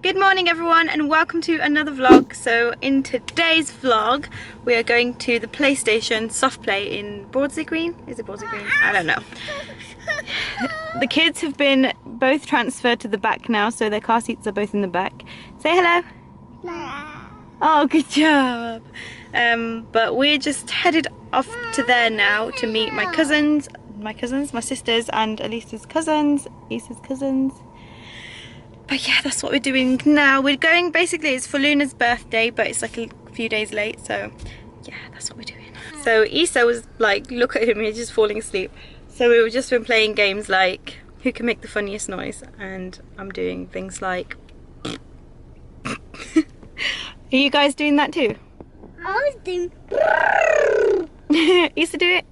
Good morning everyone and welcome to another vlog. So in today's vlog we are going to the PlayStation SoftPLAY in Broadsley Green. Is it Broadsley Green? I don't know. The kids have been both transferred to the back now, so their car seats are both in the back. Say hello. Oh, good job. But we're just headed off to there now to meet my cousins, my sisters and Elisa's cousins, Isa's cousins. But yeah, that's what we're doing now. We're going, basically it's for Luna's birthday, but it's like a few days late, so yeah, that's what we're doing. So Isa was like, look at him, he's just falling asleep. So we've just been playing games like who can make the funniest noise, and I'm doing things like Are you guys doing that too? I was doing Isa, do it.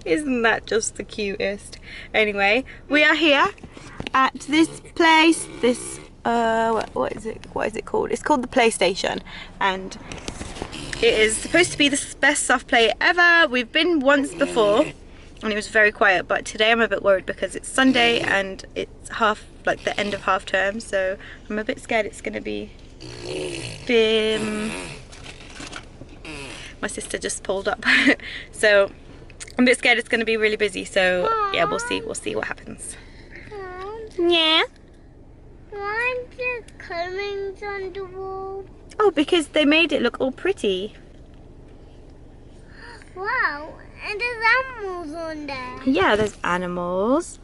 Isn't that just the cutest? Anyway, we are here at this place, this what is it called? It's called the PlayStation, and it is supposed to be the best soft play ever. We've been once before and it was very quiet, but today I'm a bit worried because it's Sunday and it's like the end of half term, so I'm a bit scared it's gonna be my sister just pulled up. So I'm a bit scared it's going to be really busy, so yeah, we'll see what happens. Yeah? Why are the colourings on the wall? Oh, because they made it look all pretty. Wow, and there's animals on there. Yeah, there's animals,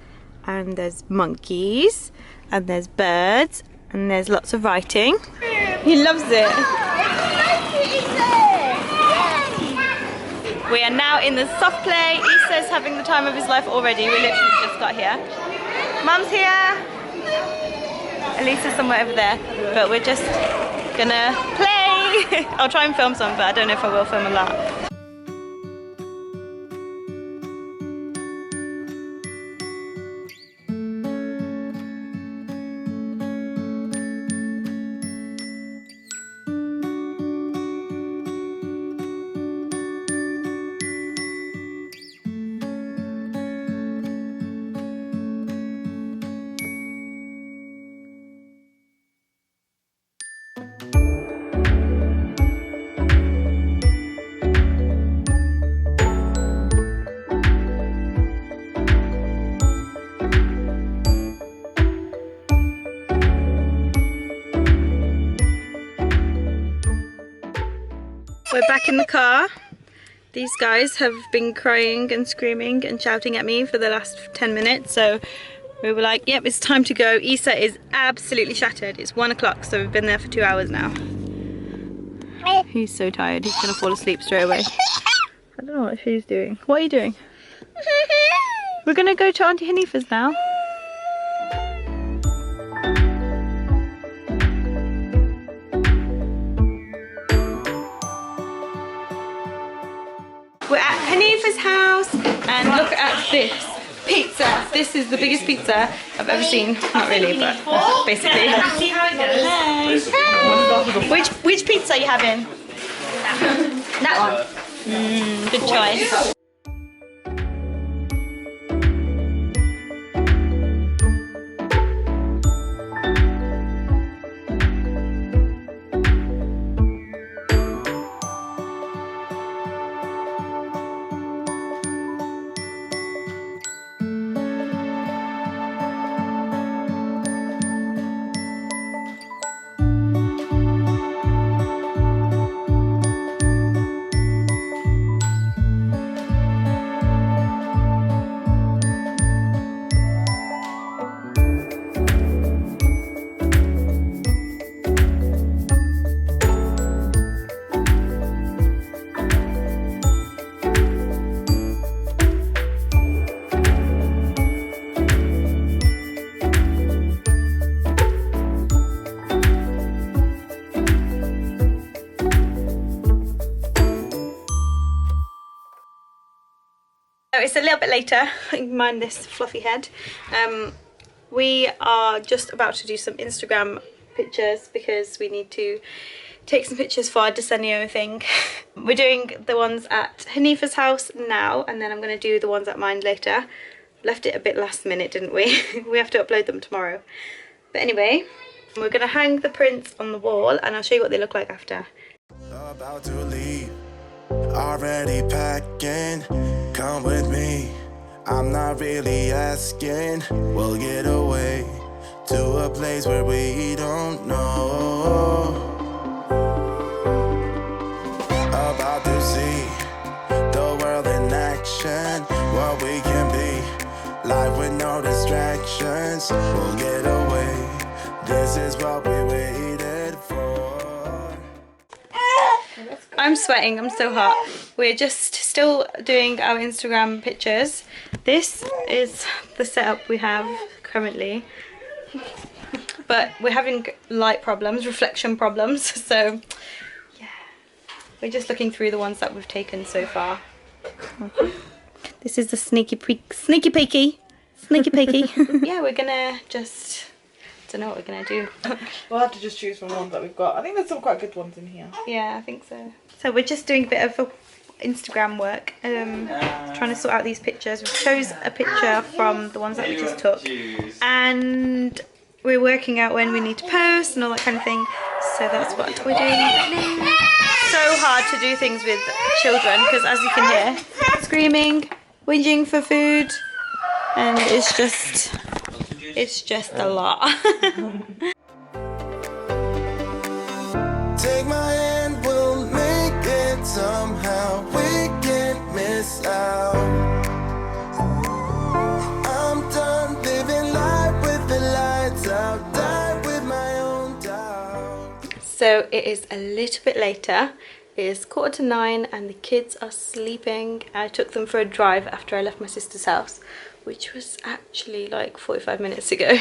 and there's monkeys, and there's birds, and there's lots of writing. He loves it. We are now in the SoftPLAY. Isa's having the time of his life already. We literally just got here. Mum's here. Elisa's somewhere over there. But we're just gonna play. I'll try and film some, but I don't know if I will film a lot. We're back in the car. These guys have been crying and screaming and shouting at me for the last 10 minutes, so we were like, yep, it's time to go. Isa is absolutely shattered. It's 1 o'clock, so we've been there for 2 hours now. He's so tired, he's gonna fall asleep straight away. I don't know what she's doing. What are you doing? We're gonna go to Auntie Hanifa's now. We're at Hanifa's house and look at this pizza. This is the biggest pizza I've ever seen. Not really, but basically. See how it goes. Hey. Which pizza are you having? That one. Good choice. It's a little bit later, mind this fluffy head. We are just about to do some Instagram pictures because we need to take some pictures for our Decennial thing. We're doing the ones at Hanifa's house now, and then I'm going to do the ones at mine later. left it a bit last minute, didn't we? We have to upload them tomorrow. But anyway, we're gonna hang the prints on the wall and I'll show you what they look like after. About to leave, already packing, come with me, I'm not really asking, we'll get away to a place where we don't know, about to see the world in action, what we can be, life with no distractions, we'll get away, this is what we waited for. I'm sweating, I'm so hot. We're just still doing our Instagram pictures. This is the setup we have currently. But we're having light problems, reflection problems, so yeah. We're just looking through the ones that we've taken so far. This is the sneaky peeky. Yeah, we're gonna just, don't know what we're gonna do. We'll have to just choose from the ones that we've got. I think there's some quite good ones in here. Yeah, I think so. So we're just doing a bit of Instagram work, trying to sort out these pictures. We chose a picture from the ones that we just took, and we're working out when we need to post and all that kind of thing. So that's what we're doing right now. So hard to do things with children because, as you can hear, screaming, whinging for food, and it's just a lot. Take my hand, we'll make it somehow. We can't miss out. I'm done living life with the lights out. Die with my own doubt. So it is a little bit later. It is 8:45 and the kids are sleeping. I took them for a drive after I left my sister's house, which was actually like 45 minutes ago.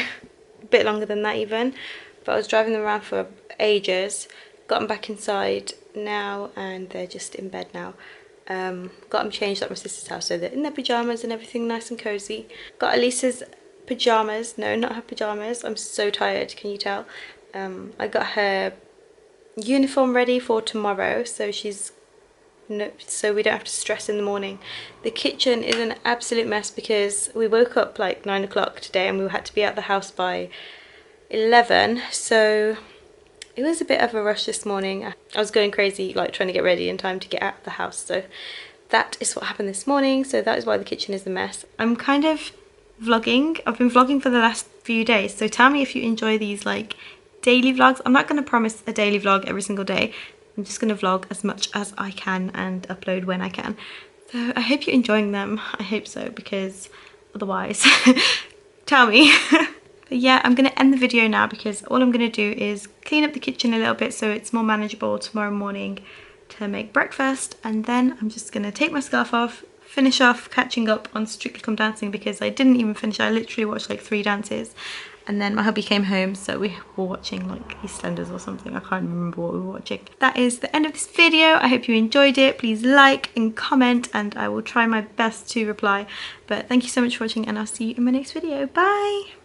A bit longer than that even. But I was driving them around for ages. Got them back inside now and they're just in bed now. Got them changed at my sister's house so they're in their pyjamas and everything nice and cozy. Got Elisa's pyjamas. No, not her pyjamas. I'm so tired, can you tell? I got her uniform ready for tomorrow so so we don't have to stress in the morning. The kitchen is an absolute mess because we woke up like 9 o'clock today and we had to be out the house by 11, so it was a bit of a rush this morning. I was going crazy like trying to get ready in time to get out of the house, so that is what happened this morning. So that is why the kitchen is a mess. I'm kind of vlogging. I've been vlogging for the last few days, so tell me if you enjoy these like daily vlogs. I'm not going to promise a daily vlog every single day. I'm just going to vlog as much as I can and upload when I can. So I hope you're enjoying them. I hope so, because otherwise tell me. But yeah, I'm going to end the video now because all I'm going to do is clean up the kitchen a little bit so it's more manageable tomorrow morning to make breakfast, and then I'm just going to take my scarf off, finish off catching up on Strictly Come Dancing because I didn't even finish. I literally watched like 3 dances, and then my hubby came home so we were watching like EastEnders or something. I can't remember what we were watching. That is the end of this video. I hope you enjoyed it. Please like and comment and I will try my best to reply. But thank you so much for watching and I'll see you in my next video. Bye!